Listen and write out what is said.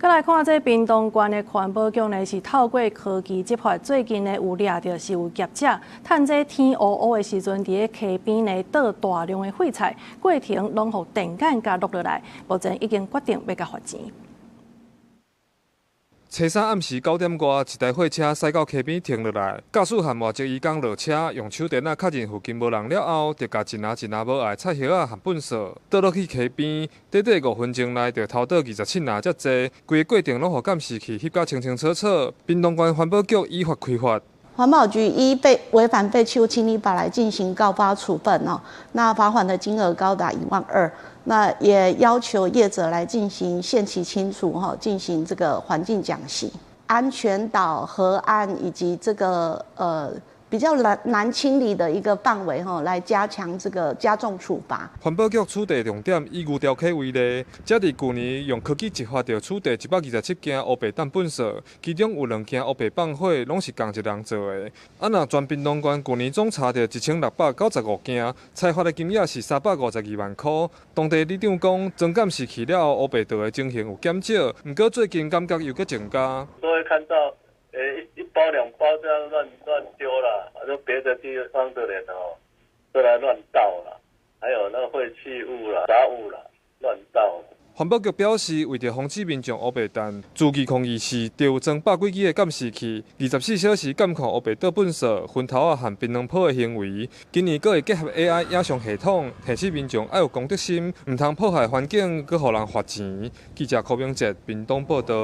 再来看这屏东县的环保局呢，是透过科技执法，最近呢有抓到是有业者趁这天乌乌的时阵，伫咧溪边呢倒大量的废材，过程拢互电杆加录落来，目前已经决定要甲罚钱。 初三暗时9点外，一台货车驶到溪边停落来，驾驶和外籍移工落车，用手电确认附近无人了后，就甲一拿无碍菜叶仔和粪扫倒落去溪边，短短5分钟内就偷倒27拿遮济，规个过程拢互监视器翕甲清清楚楚。屏东县环保局依法开罚。 环保局依违反废弃物清理法来进行告发处分哦，那罚款的金额高达12000，那也要求业者来进行限期清除哈，进行这个环境讲习、安全岛河岸以及这个比较难清理的一个范围哈，来加强这个加重处罚。环保局取缔重点以牛潮溪为例，才伫去年用科技执法，就处缔127件乌白蛋粪扫，其中有2件乌白放火，拢是同一人做的。若全屏东县去年总查到1695件，裁罚的金额是352万块。当地里长讲，总监视器了后，乌白道的情形有减少，不过最近感觉又搁增加。都会看到。 一包2包这样乱丢了，就别的地方的人哦，都来乱倒了，还有那个废弃物啦、杂物啦，乱倒。环保局表示，为着防止民众乌白蛋，自2024时就有装100几支的监视器，24小时监控乌白倒粪扫、分头啊和槟榔坡的行为。今年阁会结合 AI 影像系统，提醒民众要有公德心，唔通破坏环境，阁互人罚钱。记者柯明哲，屏东报道。